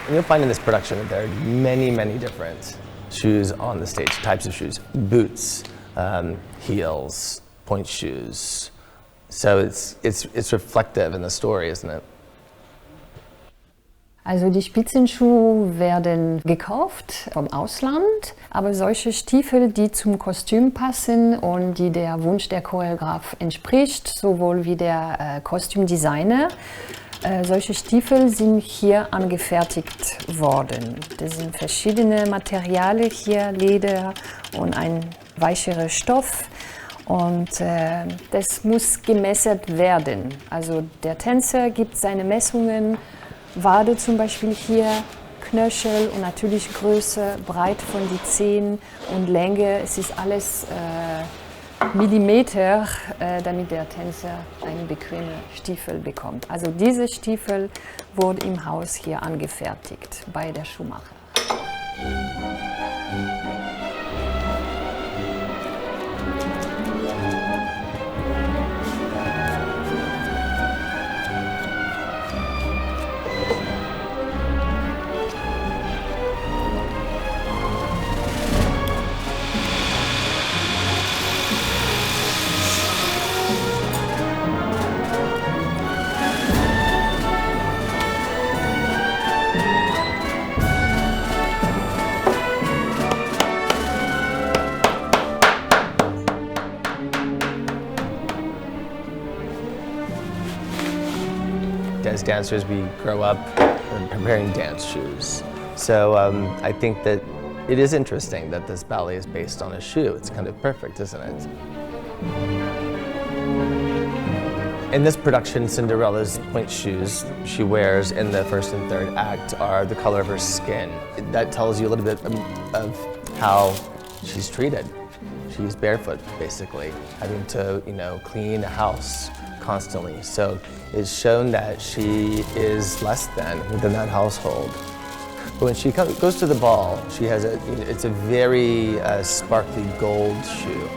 And you'll find in this production that there are many, many different shoes on the stage, types of shoes, boots, heels, point shoes. So it's reflective in the story, isn't it? Also die Spitzenschuhe werden gekauft vom Ausland, aber solche Stiefel, die zum Kostüm passen und die der Wunsch der Choreograf entspricht, sowohl wie der Kostümdesigner, solche Stiefel sind hier angefertigt worden. Das sind verschiedene Materialien hier, Leder und ein weicherer Stoff. Und das muss gemessert werden. Also der Tänzer gibt seine Messungen, Wade zum Beispiel hier, Knöchel und natürlich Größe, Breite von die Zehen und Länge. Es ist alles Millimeter, damit der Tänzer einen bequemen Stiefel bekommt. Also diese Stiefel wurde im Haus hier angefertigt bei der Schuhmacher. As dancers, we grow up preparing dance shoes. So I think that it is interesting that this ballet is based on a shoe. It's kind of perfect, isn't it? In this production, Cinderella's point shoes she wears in the first and third act are the color of her skin. That tells you a little bit of how she's treated. She's barefoot, basically, having to, clean a house constantly. So it's shown that she is less than within that household. But when she goes to the ball, she has it's a very sparkly gold shoe.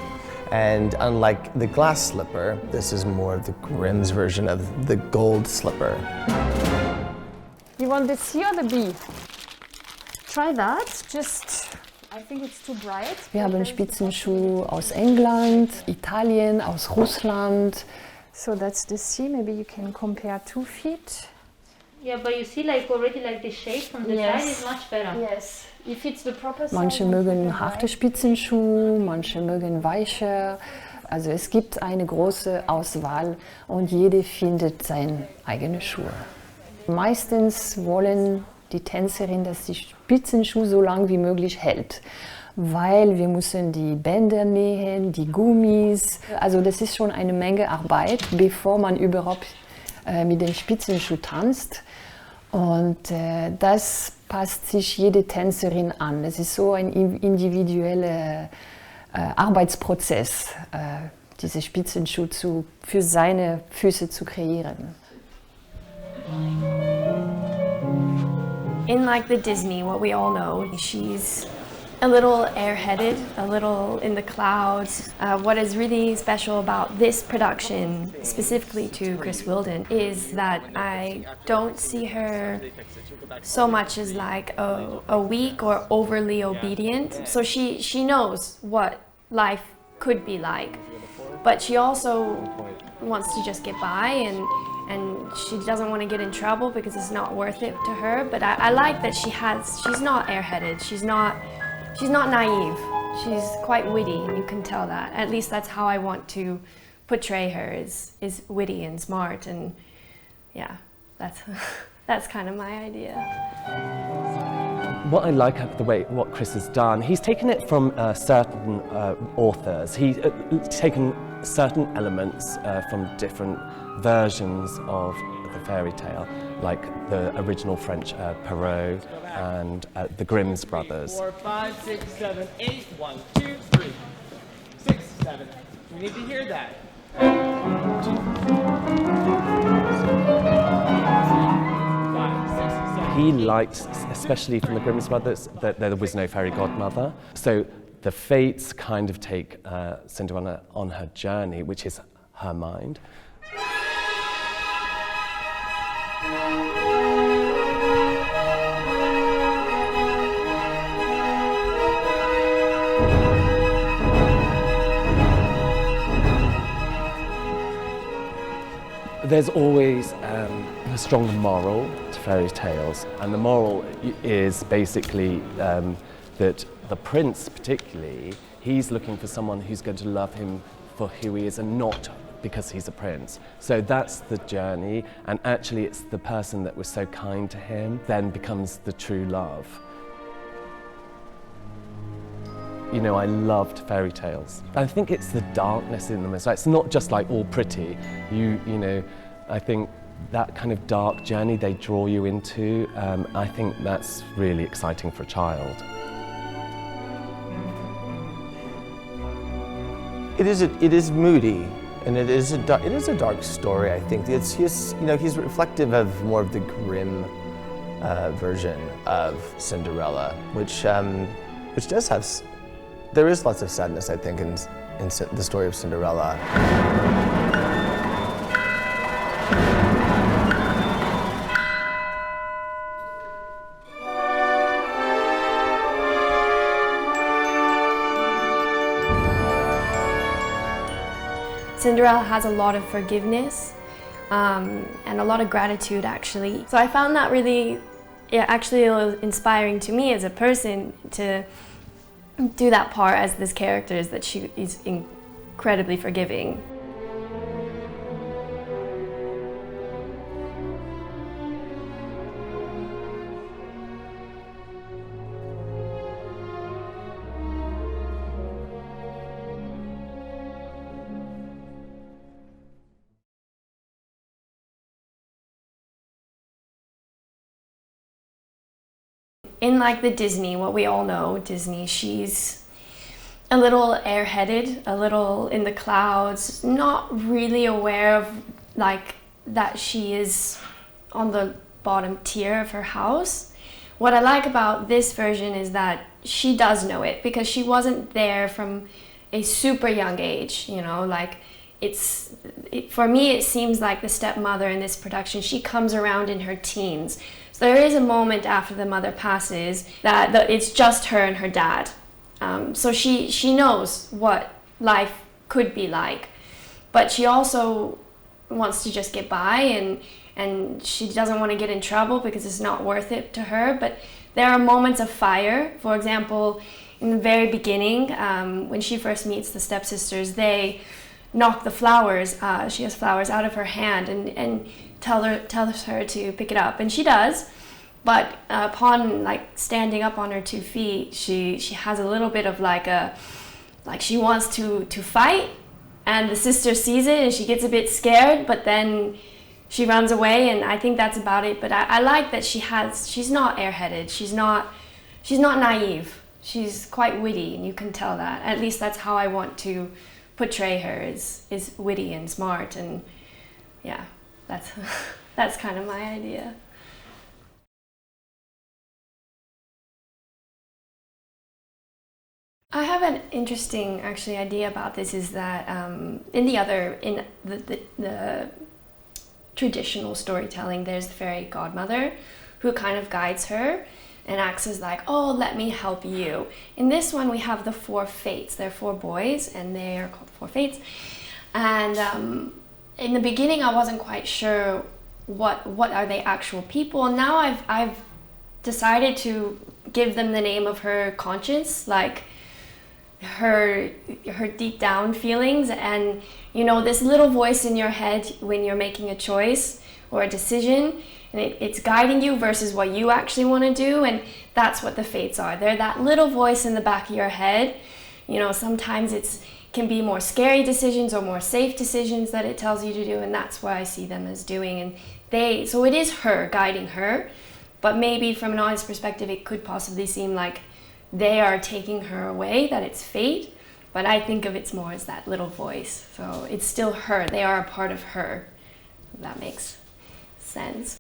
And unlike the glass slipper, this is more of the Grimm's version of the gold slipper. You want the C or the B? Try that, just, I think it's too bright. Wir haben Spitzenschuh aus England, Italien, aus Russland. So that's the C, maybe you can compare 2 feet. Yeah, but you see already the shape from the side is much better. Yes, if it's the proper size. Manche mögen harte Spitzenschuhe, manche mögen weiche. Also es gibt eine große Auswahl und jede findet seine eigene Schuhe. Meistens wollen die Tänzerin, dass die Spitzenschuh so lang wie möglich hält. Weil wir müssen die Bänder nähen, die Gummis. Also das ist schon eine Menge Arbeit, bevor man überhaupt mit dem Spitzenschuh tanzt. Und das passt sich jede Tänzerin an. Es ist so ein individueller Arbeitsprozess, diese Spitzenschuh für seine Füße zu kreieren. In the Disney, what we all know, she's a little airheaded, a little in the clouds. What is really special about this production, specifically to Chris Wheeldon, is that I don't see her so much as a weak or overly obedient. So she knows what life could be like, but she also wants to just get by and she doesn't want to get in trouble because it's not worth it to her. But I like that she's not airheaded, she's not naive. She's quite witty, and you can tell that. At least that's how I want to portray her, is witty and smart, and yeah, that's kind of my idea. What I like of what Chris has done, he's taken it from certain authors. He's taken certain elements from different versions of the fairy tale, like the original French Perrault and the Grimm's brothers. 4, 5, 6, 7, 8. 1, 2, 3, 6, 7. We need to hear that. 5, 6, 7. He liked, especially from the Grimm's brothers, that there was no fairy godmother. So the fates kind of take Cinderella on her journey, which is her mind. There's always a strong moral to fairy tales, and the moral is basically that the prince particularly, he's looking for someone who's going to love him for who he is and not because he's a prince. So that's the journey, and actually it's the person that was so kind to him then becomes the true love. You know, I loved fairy tales. I think it's the darkness in them. It's not just like all pretty. You know, I think that kind of dark journey they draw you into, I think that's really exciting for a child. It is moody, and it is a dark story. I think he's reflective of more of the grim version of Cinderella, which does have. There is lots of sadness, I think, in the story of Cinderella. Cinderella has a lot of forgiveness and a lot of gratitude, actually. So I found that really, actually inspiring to me as a person to do that part as this character, is that she is incredibly forgiving. In like the Disney, what we all know, Disney, she's a little airheaded, a little in the clouds, not really aware of like that she is on the bottom tier of her house. What I like about this version is that she does know it, because she wasn't there from a super young age, you know, like for me it seems like the stepmother in this production, she comes around in her teens. So there is a moment after the mother passes that it's just her and her dad. So she knows what life could be like, but she also wants to just get by, and she doesn't want to get in trouble because it's not worth it to her. But there are moments of fire. For example, in the very beginning, when she first meets the stepsisters, they knock the flowers, she has flowers, out of her hand and tells her to pick it up, and she does. But upon like standing up on her 2 feet, she has a little bit of like she wants to fight, and the sister sees it and she gets a bit scared, but then she runs away, and I think that's about it. But I like that she's not airheaded, she's not naive, she's quite witty, and you can tell that. At least that's how I want to portray her, is witty and smart, and yeah, that's kind of my idea. I have an interesting actually idea about this, is that in the traditional storytelling, there's the fairy godmother who kind of guides her and acts as like, oh, let me help you. In this one, we have the 4 fates. There are 4 boys, and they are called 4 fates. And in the beginning, I wasn't quite sure what are they actual people. Now I've decided to give them the name of her conscience, like her deep down feelings, and you know, this little voice in your head when you're making a choice or a decision, and it's guiding you versus what you actually want to do. And that's what the fates are. They're that little voice in the back of your head. You know, sometimes it can be more scary decisions or more safe decisions that it tells you to do, and that's what I see them as doing. And so it is her guiding her, but maybe from an audience perspective it could possibly seem like they are taking her away, that it's fate, but I think of it more as that little voice. So it's still her, they are a part of her, if that makes sense.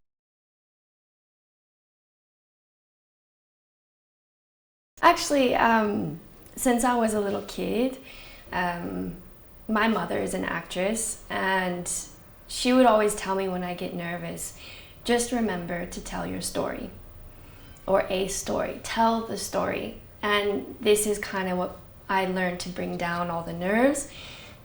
Actually, since I was a little kid, my mother is an actress, and she would always tell me when I get nervous, just remember to tell your story, or a story, tell the story. And this is kind of what I learned to bring down all the nerves,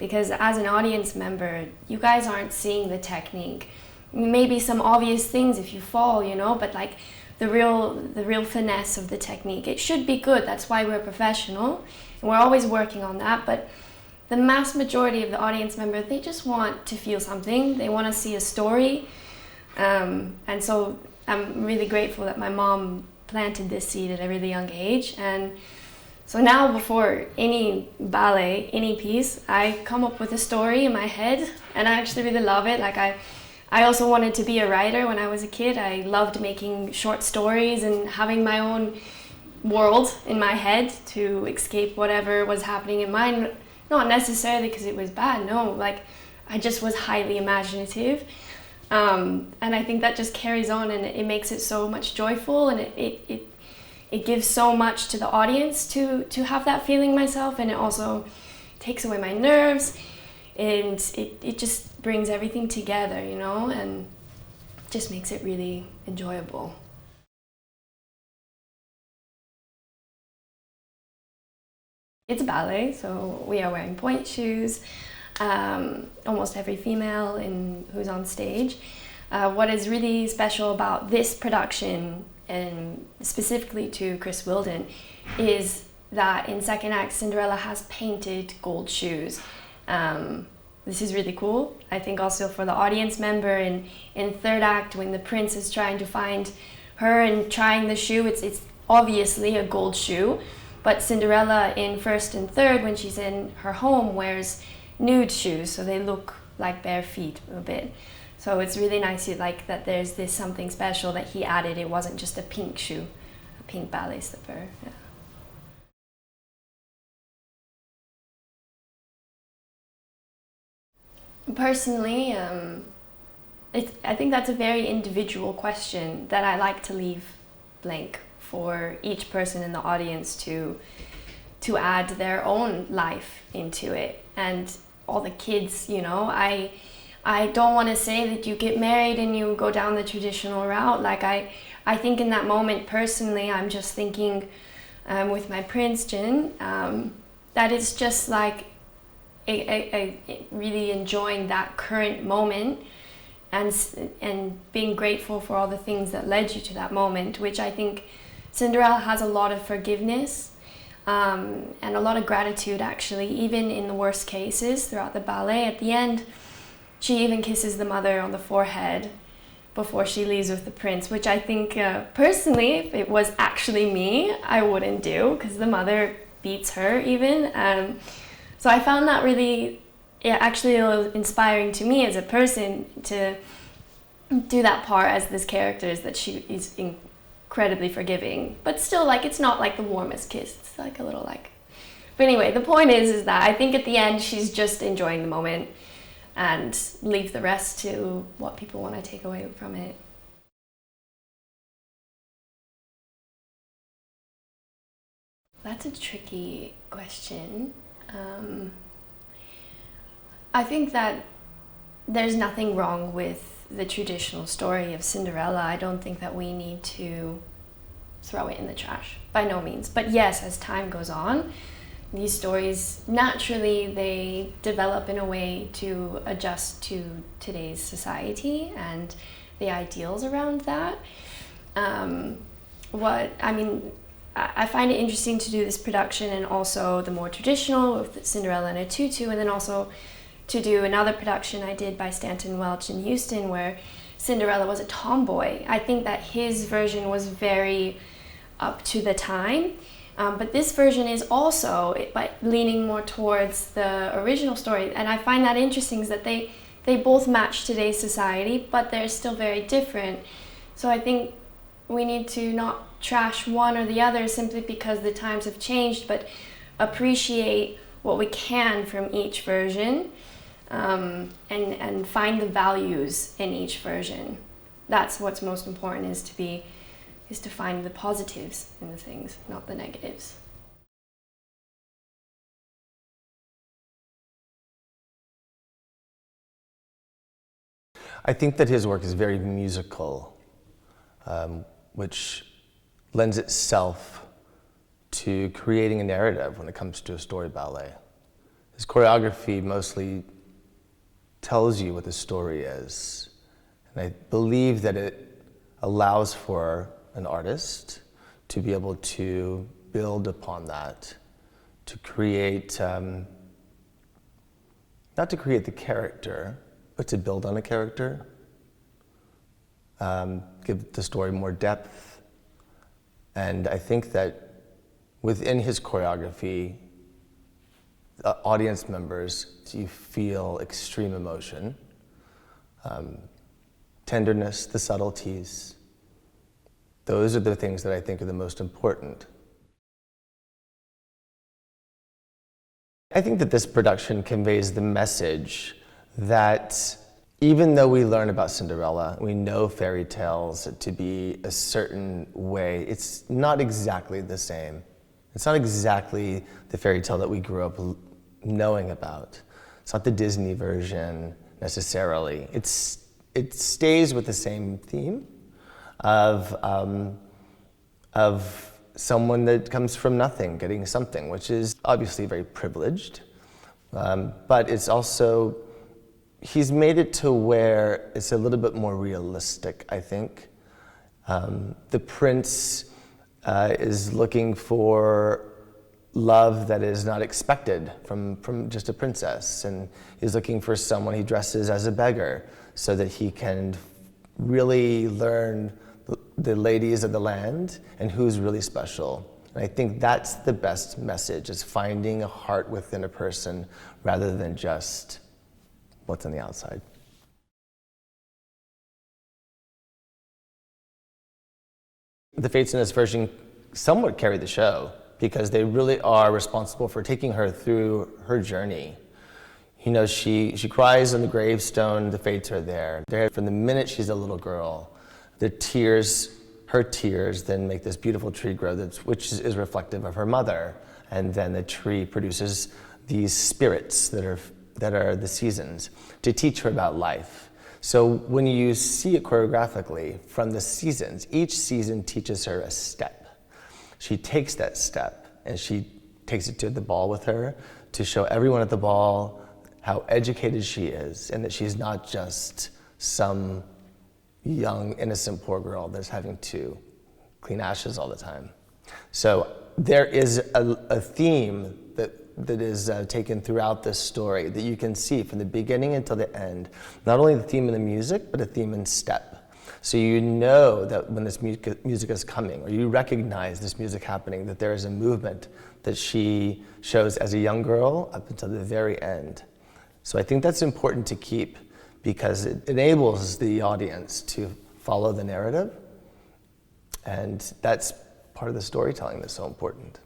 because as an audience member, you guys aren't seeing the technique. Maybe some obvious things if you fall, you know, but like the real finesse of the technique. It should be good, that's why we're professional, and we're always working on that, but the mass majority of the audience member, they just want to feel something, they want to see a story, and so I'm really grateful that my mom planted this seed at a really young age. And so now before any ballet, any piece, I come up with a story in my head, and I actually really love it. Like I also wanted to be a writer when I was a kid. I loved making short stories and having my own world in my head to escape whatever was happening in mine. Not necessarily because it was bad, no, like I just was highly imaginative. And I think that just carries on, and it makes it so much joyful, and it gives so much to the audience to have that feeling myself, and it also takes away my nerves, and it just brings everything together, you know, and just makes it really enjoyable. It's a ballet, so we are wearing pointe shoes. Almost every female who's on stage. What is really special about this production, and specifically to Chris Wheeldon, is that in second act Cinderella has painted gold shoes. This is really cool. I think also for the audience member in third act, when the prince is trying to find her and trying the shoe, it's obviously a gold shoe, but Cinderella in first and third, when she's in her home, wears nude shoes, so they look like bare feet a bit. So it's really nice like that there's this something special that he added. It wasn't just a pink shoe, a pink ballet slipper. Yeah. Personally, I think that's a very individual question that I like to leave blank for each person in the audience to add their own life into it. And all the kids, you know, I don't want to say that you get married and you go down the traditional route. Like I think in that moment personally, I'm just thinking with my prince Jin, that it's just like a really enjoying that current moment and being grateful for all the things that led you to that moment, which I think Cinderella has a lot of forgiveness. And a lot of gratitude, actually, even in the worst cases throughout the ballet. At the end, she even kisses the mother on the forehead before she leaves with the prince, which I think, personally, if it was actually me, I wouldn't do, because the mother beats her even. So I found that really, actually inspiring to me as a person to do that part as this character, is that she is incredibly forgiving, but still, like, it's not like the warmest kiss. It's like a little like, but anyway, the point is that I think at the end she's just enjoying the moment, and leave the rest to what people want to take away from it. That's a tricky question. I think that there's nothing wrong with the traditional story of Cinderella. I don't think that we need to throw it in the trash, by no means. But yes, as time goes on, these stories, naturally, they develop in a way to adjust to today's society and the ideals around that. I find it interesting to do this production, and also the more traditional with Cinderella and a tutu, and then also to do another production I did by Stanton Welch in Houston where Cinderella was a tomboy. I think that his version was very up to the time, but this version is also leaning more towards the original story, and I find that interesting, is that they both match today's society, but they're still very different. So I think we need to not trash one or the other simply because the times have changed, but appreciate what we can from each version, and find the values in each version. That's what's most important, is to find the positives in the things, not the negatives. I think that his work is very musical, which lends itself to creating a narrative when it comes to a story ballet. His choreography mostly tells you what the story is. And I believe that it allows for an artist to be able to build upon that, to create, not to create the character, but to build on a character, give the story more depth. And I think that within his choreography, audience members, you feel extreme emotion, tenderness, the subtleties. Those are the things that I think are the most important. I think that this production conveys the message that even though we learn about Cinderella, we know fairy tales to be a certain way, it's not exactly the same. It's not exactly the fairy tale that we grew up knowing about. It's not the Disney version necessarily. It stays with the same theme of someone that comes from nothing, getting something, which is obviously very privileged. But it's also, he's made it to where it's a little bit more realistic, I think. The prince is looking for love that is not expected from just a princess, and he's looking for someone he dresses as a beggar so that he can really learn the ladies of the land and who's really special. And I think that's the best message, is finding a heart within a person rather than just what's on the outside. The Fates in this version somewhat carry the show because they really are responsible for taking her through her journey. You know, she cries on the gravestone, the Fates are there. They're from the minute she's a little girl. The tears, her tears, then make this beautiful tree grow, which is reflective of her mother. And then the tree produces these spirits that are the seasons to teach her about life. So when you see it choreographically from the seasons, each season teaches her a step. She takes that step and she takes it to the ball with her to show everyone at the ball how educated she is and that she's not just some young, innocent, poor girl that's having to clean ashes all the time. So there is a theme that is taken throughout this story that you can see from the beginning until the end. Not only the theme in the music, but a theme in step. So you know that when this music is coming, or you recognize this music happening, that there is a movement that she shows as a young girl up until the very end. So I think that's important to keep because it enables the audience to follow the narrative. And that's part of the storytelling that's so important.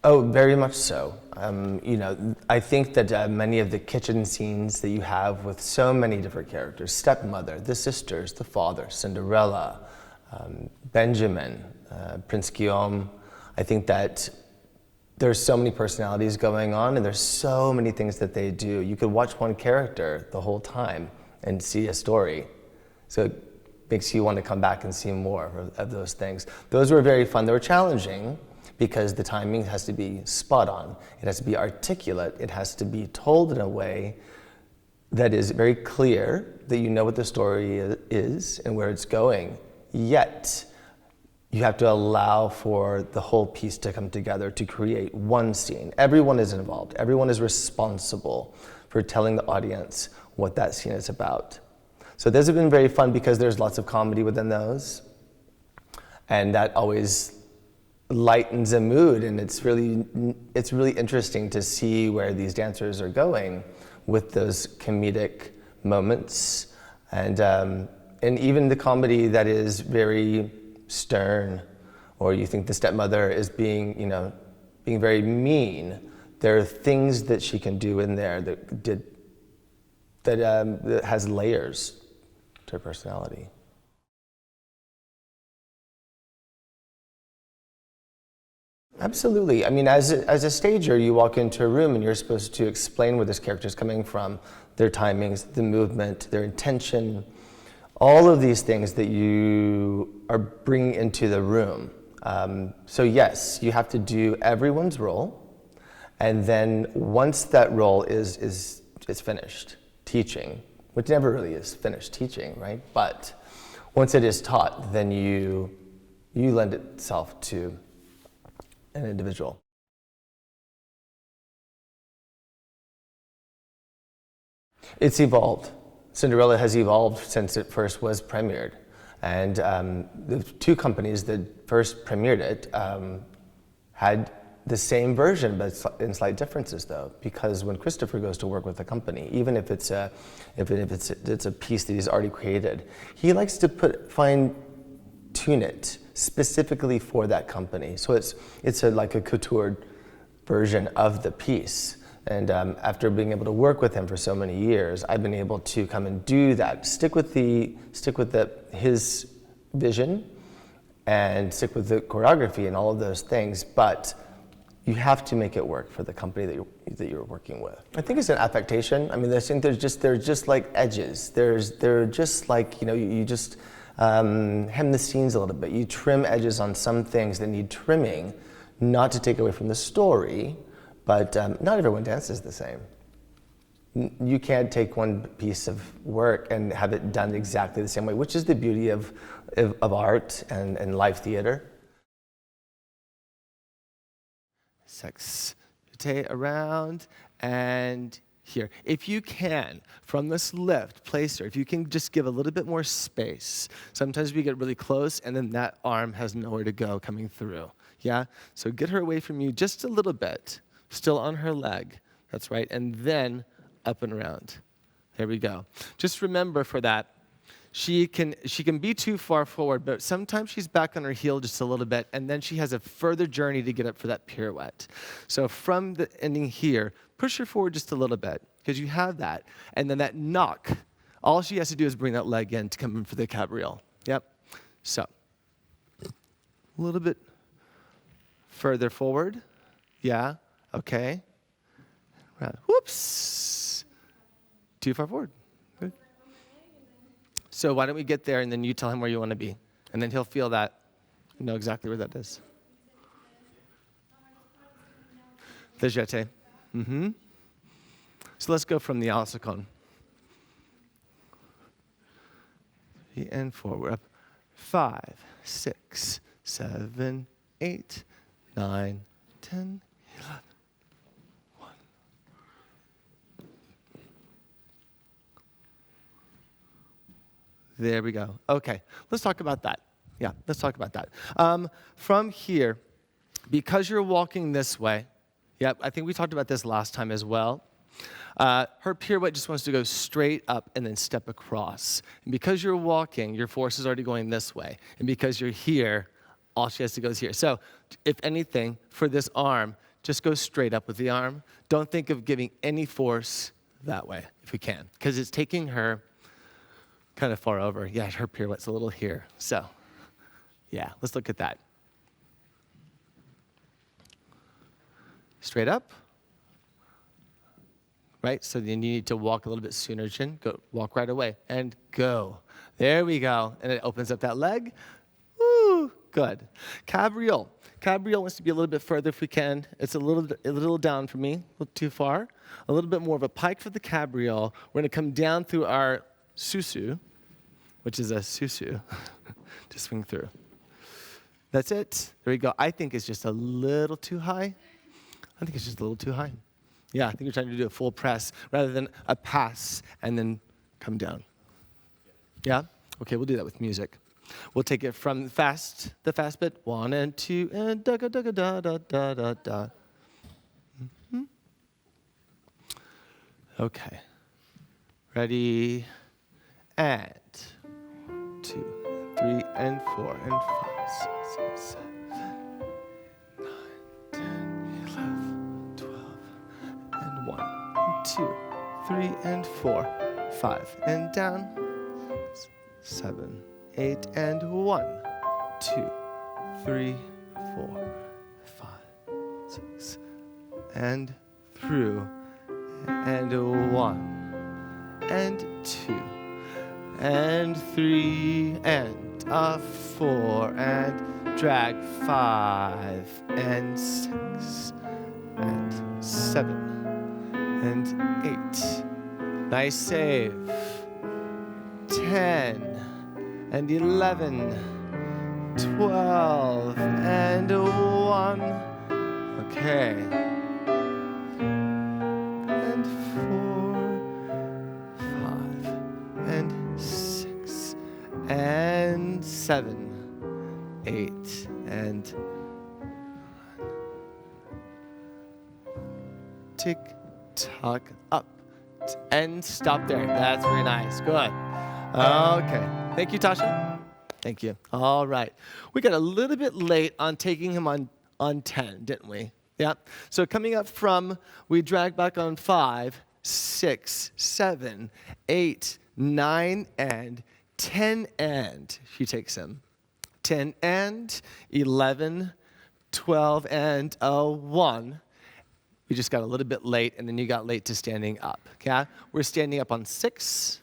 Oh, very much so. You know, I think that many of the kitchen scenes that you have with so many different characters, stepmother, the sisters, the father, Cinderella, Benjamin, Prince Guillaume, I think that there's so many personalities going on and there's so many things that they do. You could watch one character the whole time and see a story. So it makes you want to come back and see more of those things. Those were very fun. They were challenging because the timing has to be spot on. It has to be articulate. It has to be told in a way that is very clear, that you know what the story is and where it's going. Yet, you have to allow for the whole piece to come together to create one scene. Everyone is involved. Everyone is responsible for telling the audience what that scene is about. So those have been very fun because there's lots of comedy within those. And that always lightens a mood, and it's really interesting to see where these dancers are going with those comedic moments. And even the comedy that is very stern, or you think the stepmother is being very mean. There are things that she can do in there that has layers to her personality. Absolutely. I mean, as a stager, you walk into a room and you're supposed to explain where this character is coming from, their timings, the movement, their intention, all of these things that you are bringing into the room. So yes, you have to do everyone's role, and then once that role is finished teaching, which never really is finished teaching, right? But once it is taught, then you lend itself to an individual. It's evolved. Cinderella has evolved since it first was premiered. And the two companies that first premiered it had the same version, but in slight differences though, because when Christopher goes to work with a company, even if it's a piece that he's already created, he likes to fine-tune it specifically for that company. So it's like a coutured version of the piece. And after being able to work with him for so many years, I've been able to come and do that, stick with his vision, and stick with the choreography and all of those things. But you have to make it work for the company that you're working with. I think it's an affectation. I mean, they're just like edges. They're just like, you know, you just hem the seams a little bit. You trim edges on some things that need trimming, not to take away from the story. But not everyone dances the same. You can't take one piece of work and have it done exactly the same way, which is the beauty of art and live theater. Rotate around and here. If you can, from this lift, place her. If you can just give a little bit more space. Sometimes we get really close and then that arm has nowhere to go coming through. Yeah? So get her away from you just a little bit. Still on her leg, that's right, and then up and around. There we go. Just remember for that, she can be too far forward, but sometimes she's back on her heel just a little bit, and then she has a further journey to get up for that pirouette. So from the ending here, push her forward just a little bit, because you have that, and then that knock, all she has to do is bring that leg in to come in for the cabriole. Yep. So, a little bit further forward. Yeah. Okay. Whoops. Too far forward. Good. So why don't we get there and then you tell him where you want to be. And then he'll feel that, know exactly where that is. The jeté. Mm-hmm. So let's go from the alsacon. And forward. Up. 5, 6, 7, 8, 9, 10, 11. There we go. Okay, let's talk about that. Yeah, let's talk about that. From here, because you're walking this way, yep, I think we talked about this last time as well. Her pirouette just wants to go straight up and then step across. And because you're walking, your force is already going this way. And because you're here, all she has to go is here. So if anything, for this arm, just go straight up with the arm. Don't think of giving any force that way, if we can, because it's taking her kind of far over. Yeah, her pirouette's a little here. So, yeah, let's look at that. Straight up. Right, so then you need to walk a little bit sooner, Jin. Go, walk right away, and go. There we go, and it opens up that leg. Woo, good. Cabriole. Cabriole wants to be a little bit further if we can. It's a little down for me, a little too far. A little bit more of a pike for the cabriole. We're gonna come down through our susu, which is a susu, to swing through. That's it. There we go. I think it's just a little too high. I think it's just a little too high. Yeah, I think you're trying to do a full press rather than a pass and then come down. Yeah? Okay, we'll do that with music. We'll take it from the fast bit. 1 and 2 and da da da da da da da da. Mm-hmm. Okay. Ready? And 2, 3, and 4, and 5, 6, 7, 9, 10, 11, 12, and 1, and 2, 3, and 4, 5, and down, 7, 8, and 1, 2, 3, 4, 5, 6, and through, and 1, and 2, and 3, and and 4 and drag 5 and 6 and 7 and 8. Nice save. 10 and 11, 12 and 1. Okay. And 4, 5 and 6 and 7, 8 and 1. Tick tock up and stop there. That's very nice. Good. Okay. Thank you, Tasha. Thank you. All right. We got a little bit late on taking him on 10, didn't we? Yeah. So coming up from, we drag back on 5, 6, 7, 8, 9, and 10 and. She takes him. 10 and, 11, 12 and 1. We just got a little bit late, and then you got late to standing up. Okay? We're standing up on 6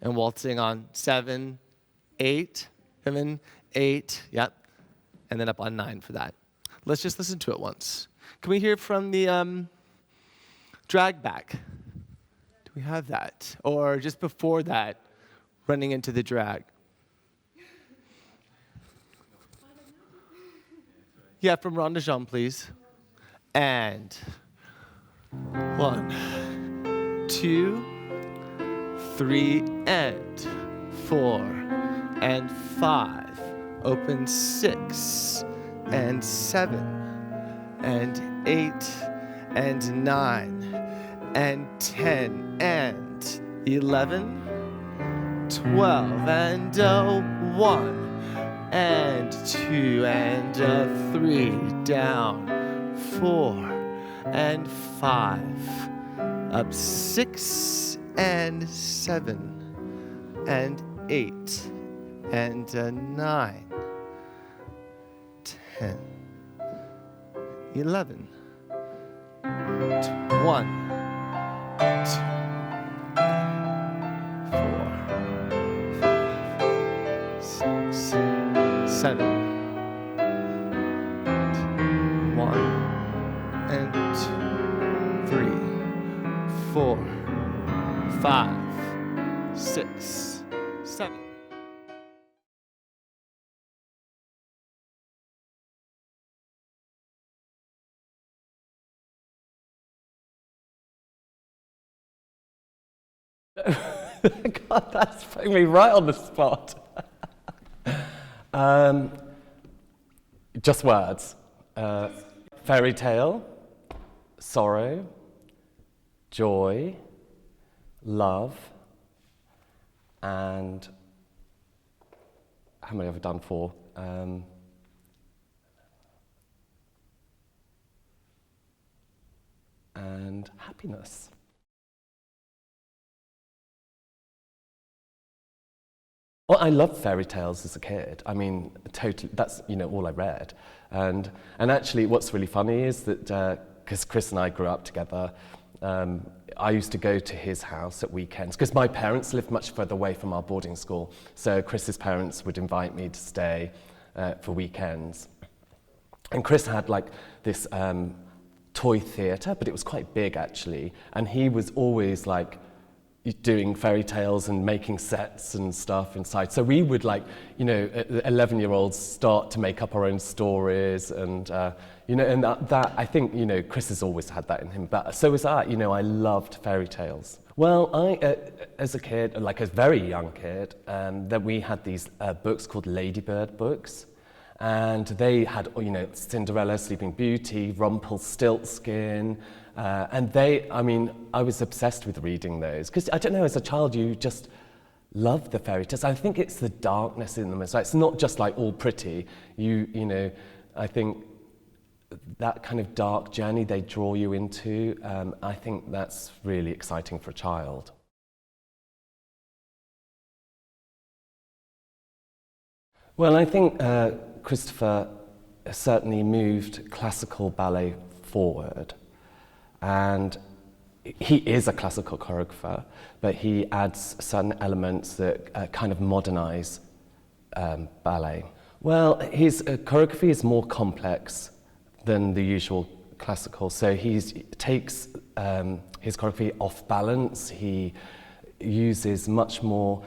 and waltzing on 7, 8, 7, 8, yep, and then up on 9 for that. Let's just listen to it once. Can we hear from the drag back? Do we have that? Or just before that, running into the drag? Yeah, from Ronde de Jambe, please. And 1, 2, 3, and 4, and 5. Open 6, and 7, and 8, and 9, and 10, and 11, 12, and 1, and 2, and 3, down, 4, and 5, up 6, and 7, and 8, and 9, 10, 11, 1, 2, 4, 5, 6, 7, 1, and 2, 3, 4, 5, 6, 7. God, that's putting me right on the spot. Just words. Fairy tale, sorrow, joy, love, and how many have I done? 4? And happiness. Well, I loved fairy tales as a kid. I mean, totally. That's all I read. And actually, what's really funny is that because Chris and I grew up together, I used to go to his house at weekends because my parents lived much further away from our boarding school. So Chris's parents would invite me to stay for weekends. And Chris had like this toy theatre, but it was quite big actually. And he was always like doing fairy tales and making sets and stuff inside. So we would 11-year-olds start to make up our own stories and, and that I think, Chris has always had that in him, but so was I, I loved fairy tales. Well, I, as a kid, like a very young kid, that we had these books called Ladybird books. And they had, Cinderella, Sleeping Beauty, Rumpelstiltskin, and I was obsessed with reading those. Because, I don't know, as a child, you just love the fairy tales. I think it's the darkness in them as well. It's not just like all pretty. I think that kind of dark journey they draw you into, I think that's really exciting for a child. Well, I think Christopher certainly moved classical ballet forward, and he is a classical choreographer, but he adds certain elements that kind of modernize ballet? Well, his choreography is more complex than the usual classical. So he takes his choreography off balance. He uses much more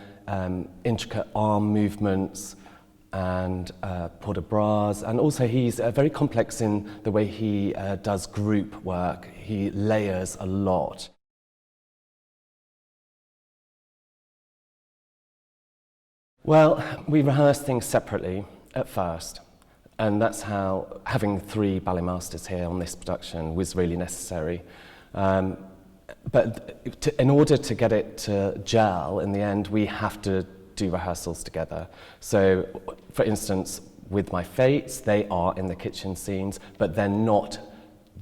intricate arm movements and port de bras, and also he's very complex in the way he does group work. He layers a lot. Well, we rehearse things separately at first, and that's how having 3 ballet masters here on this production was really necessary. But in order to get it to gel in the end, we have to do rehearsals together. So, for instance, with my Fates, they are in the kitchen scenes, but they're not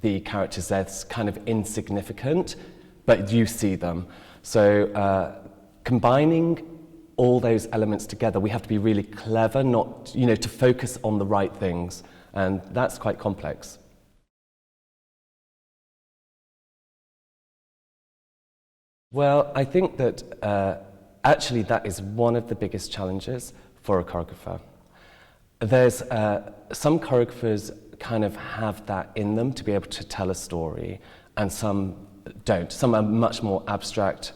the characters. They're kind of insignificant, but you see them. So combining all those elements together, we have to be really clever, not, to focus on the right things, and that's quite complex. Well, I think that actually that is one of the biggest challenges for a choreographer. There's some choreographers kind of have that in them to be able to tell a story, and some don't. Some are much more abstract.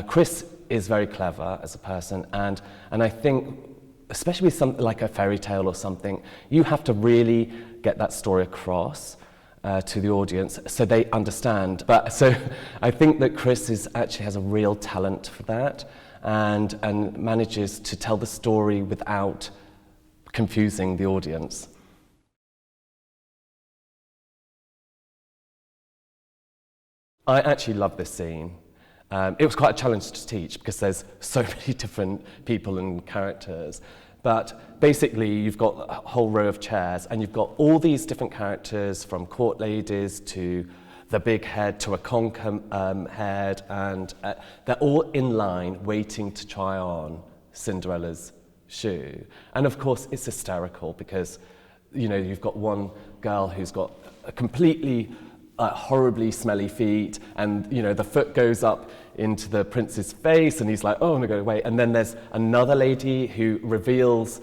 Chris is very clever as a person, and I think, especially with something like a fairy tale or something, you have to really get that story across to the audience so they understand. But so I think that Chris actually has a real talent for that, and manages to tell the story without confusing the audience. I actually love this scene. It was quite a challenge to teach because there's so many different people and characters. But basically, you've got a whole row of chairs, and you've got all these different characters, from court ladies to the big head to a conch head, and they're all in line waiting to try on Cinderella's shoe. And of course, it's hysterical because, you've got one girl who's got a completely horribly smelly feet, and the foot goes up into the prince's face, and he's like, oh, I'm gonna go away. And then there's another lady who reveals,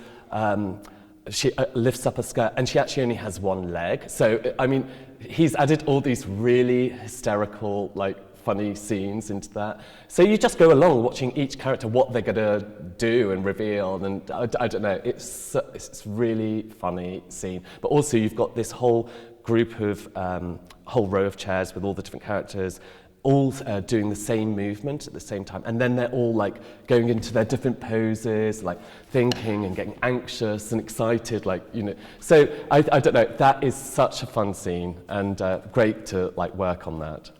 she lifts up her skirt, and she actually only has one leg. So, I mean, he's added all these really hysterical, funny scenes into that. So you just go along watching each character, what they're gonna do and reveal, and I don't know, it's really funny scene. But also you've got this whole group of, whole row of chairs with all the different characters, all doing the same movement at the same time, and then they're all going into their different poses, thinking and getting anxious and excited, So I don't know, that is such a fun scene, and great to work on that.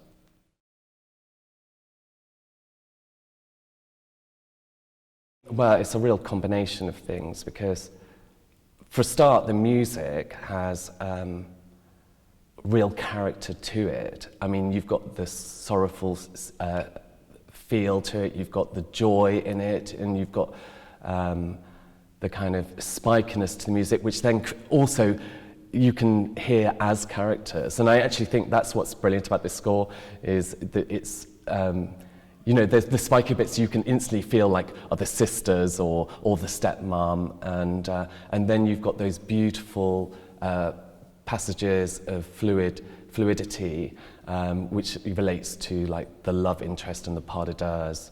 Well, it's a real combination of things because, for a start, the music has real character to it. I mean, you've got the sorrowful feel to it, you've got the joy in it, and you've got the kind of spikiness to the music, which then also you can hear as characters. And I actually think that's what's brilliant about this score, is that it's there's the spiky bits you can instantly feel are the sisters or the stepmom, and then you've got those beautiful passages of fluidity, which relates to the love interest and the pas de deux.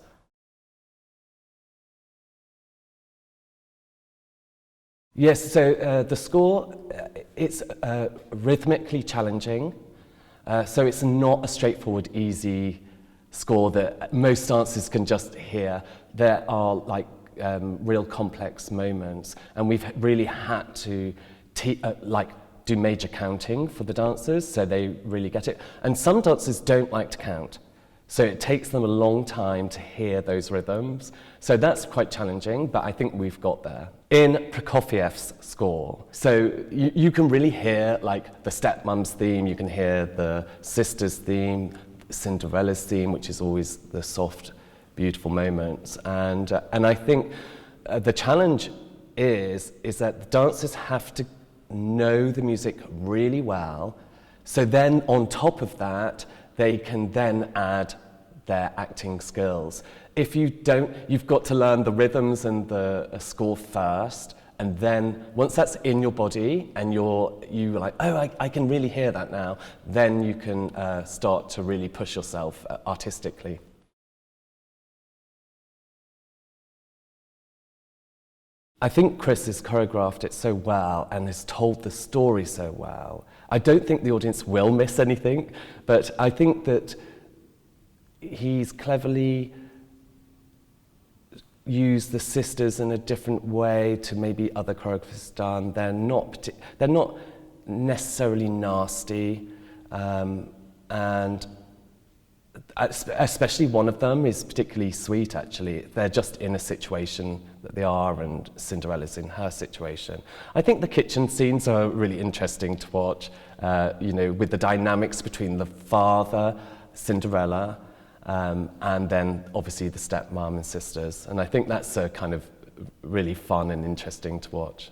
Yes, so the score, it's rhythmically challenging, so it's not a straightforward, easy score that most dancers can just hear. There are real complex moments, and we've really had to do major counting for the dancers so they really get it. And some dancers don't like to count, so it takes them a long time to hear those rhythms. So that's quite challenging, but I think we've got there. In Prokofiev's score, so you can really hear the stepmom's theme, you can hear the sister's theme, Cinderella's theme, which is always the soft, beautiful moments. And I think the challenge is that the dancers have to know the music really well, so then on top of that they can then add their acting skills. If you don't, you've got to learn the rhythms and the score first, and then once that's in your body and you're like, oh, I can really hear that now, then you can start to really push yourself artistically. I think Chris has choreographed it so well and has told the story so well. I don't think the audience will miss anything, but I think that he's cleverly used the sisters in a different way to maybe other choreographers done. They're not necessarily nasty, and especially one of them is particularly sweet, actually. They're just in a situation that they are, and Cinderella's in her situation. I think the kitchen scenes are really interesting to watch, with the dynamics between the father, Cinderella, and then obviously the stepmom and sisters. And I think that's kind of really fun and interesting to watch.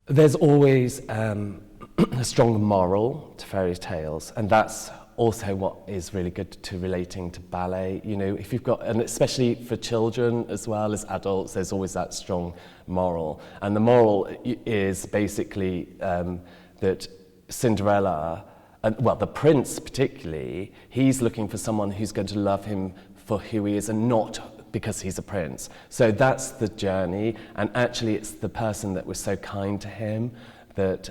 There's always a strong moral to fairy tales, and that's also what is really good to relating to ballet. If you've got, and especially for children as well as adults, there's always that strong moral. And the moral is basically that Cinderella, the prince particularly, he's looking for someone who's going to love him for who he is and not because he's a prince. So that's the journey, and actually it's the person that was so kind to him that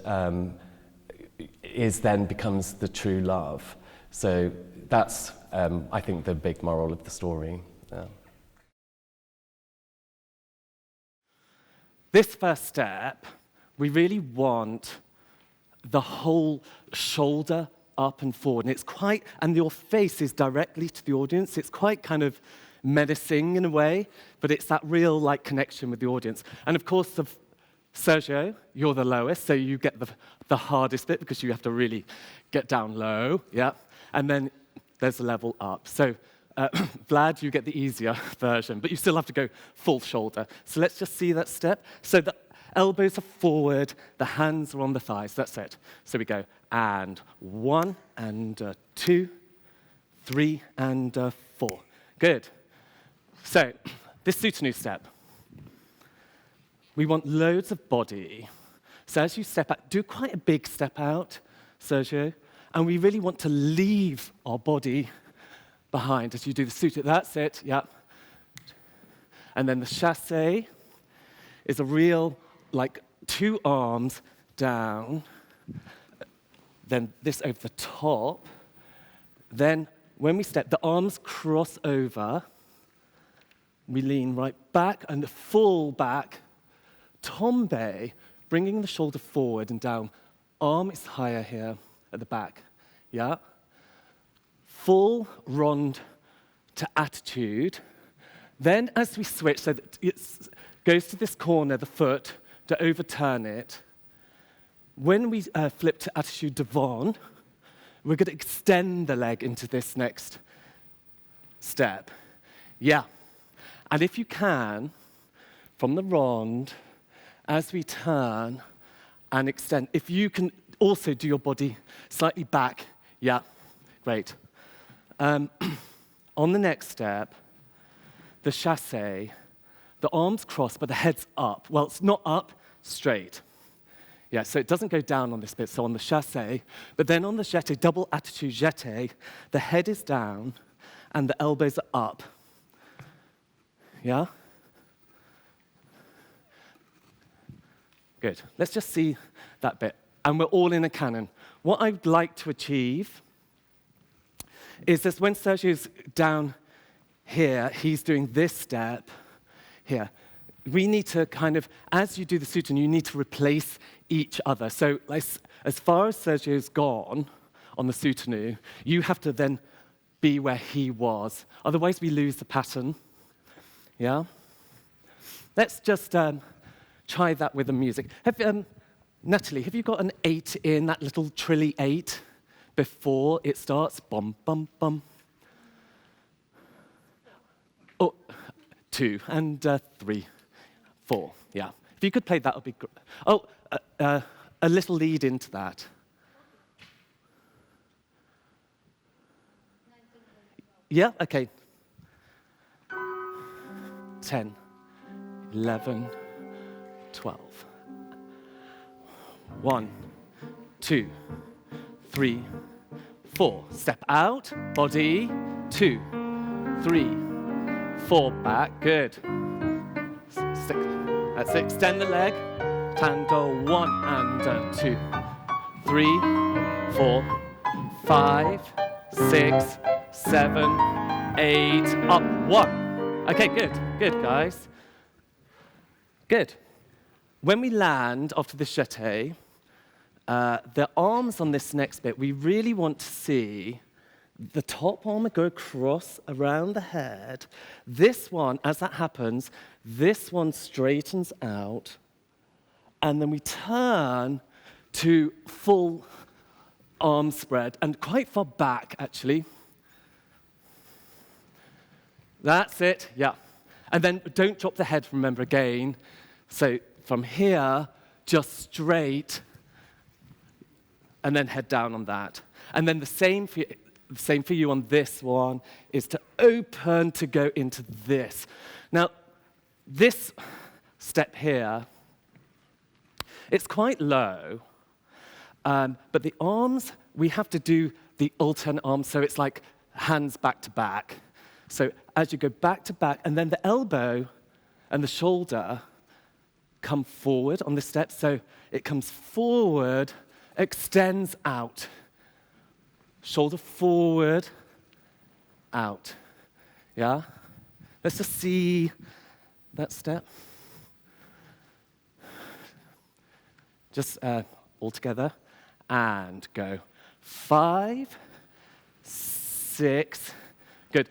then becomes the true love. So that's, I think, the big moral of the story. Yeah. This first step, we really want the whole shoulder up and forward, and your face is directly to the audience. It's quite kind of menacing in a way, but it's that real connection with the audience. And of course, Sergio, you're the lowest, so you get the hardest bit because you have to really get down low, yeah? And then there's a level up. So Vlad, you get the easier version, but you still have to go full shoulder. So let's just see that step. So the elbows are forward, the hands are on the thighs, that's it. So we go, and 1, and 2, 3, and 4. Good. So this soutenu step, we want loads of body. So as you step out, do quite a big step out, Sergio, and we really want to leave our body behind as you do the soutenu. That's it, yeah. And then the chassé is a real, 2 arms down, then this over the top. Then when we step, the arms cross over, we lean right back and full back, tombe, bringing the shoulder forward and down. Arm is higher here at the back, yeah? Full rond to attitude. Then as we switch, so that it goes to this corner, the foot, to overturn it. When we flip to attitude devant, we're going to extend the leg into this next step. Yeah. And if you can, from the rond, as we turn and extend, if you can also do your body slightly back, yeah, great. On the next step, the chassé, the arms cross, but the head's up. Well, it's not up, straight. Yeah, so it doesn't go down on this bit, so on the chassé, but then on the jeté, double attitude jeté, the head is down and the elbows are up. Yeah? Good. Let's just see that bit. And we're all in a canon. What I'd like to achieve is that when Sergio's down here, he's doing this step here. We need to kind of, as you do the soutenu, you need to replace each other. So as far as Sergio's gone on the soutenu, you have to then be where he was. Otherwise, we lose the pattern. Yeah? Let's just try that with the music. Natalie, have you got an 8 in, that little trilly 8 before it starts? Bum, bum, bum. Oh, 2 and 3, 4, yeah. If you could play that, would be great. Oh, a little lead into that. Yeah, okay. 10, 11, 12. 1, 2, 3, 4. Step out, body, 2, 3, 4. Back, good. Six. That's it. Extend the leg. Tango, 1 and 2, 3, 4, 5, 6, 7, 8. Up, 1. Okay, good. Good, guys. Good. When we land after the jeté, the arms on this next bit, we really want to see the top arm go across around the head. This one, as that happens, this one straightens out, and then we turn to full arm spread, and quite far back, actually. That's it, yeah. And then don't drop the head, remember, again. So from here, just straight, and then head down on that. And then the same for you on this one is to open to go into this. Now, this step here, it's quite low, but the arms, we have to do the alternate arms, so it's like hands back to back. So as you go back to back, and then the elbow and the shoulder come forward on this step, so it comes forward, extends out. Shoulder forward, out. Yeah? Let's just see that step. Just all together, and go. 5, 6, good.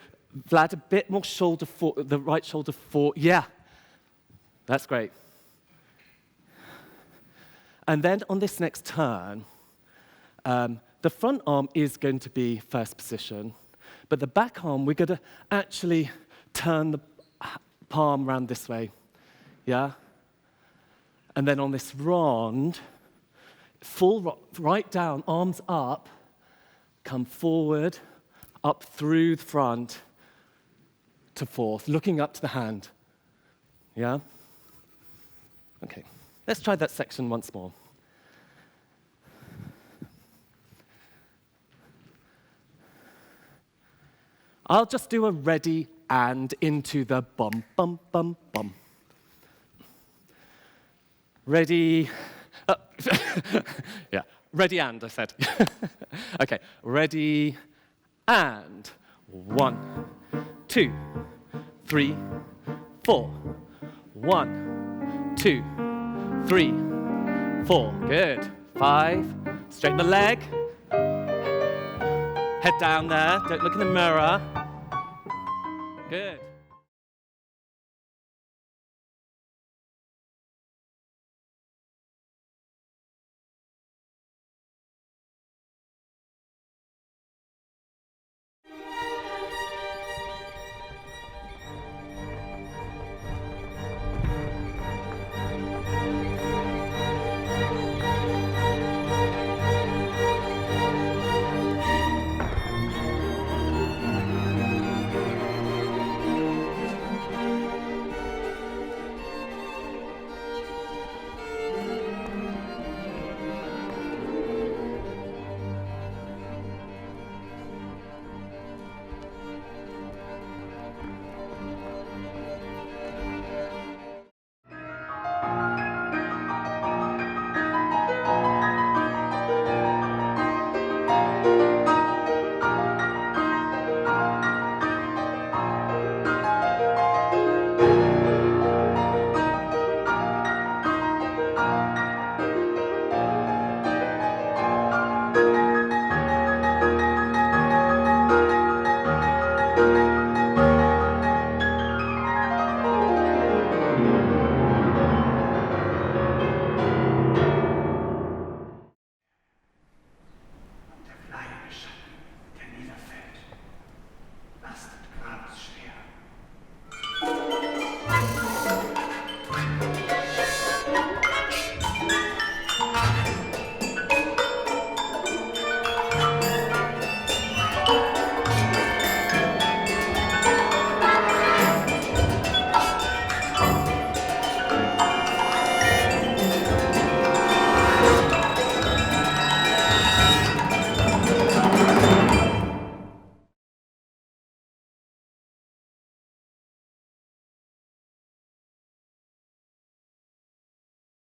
Vlad, a bit more shoulder forward, the right shoulder forward. Yeah, that's great. And then on this next turn, the front arm is going to be first position, but the back arm, we're going to actually turn the palm around this way, yeah? And then on this rond, full right down, arms up, come forward, up through the front to fourth, looking up to the hand, yeah? Okay, let's try that section once more. I'll just do a ready and into the bum, bum, bum, bum. Ready, yeah, ready and, I said. Okay, ready and 1, 2, 3, 4. 1, 2, 3, 4. Good. 5. Straighten the leg. Head down there. Don't look in the mirror. Good.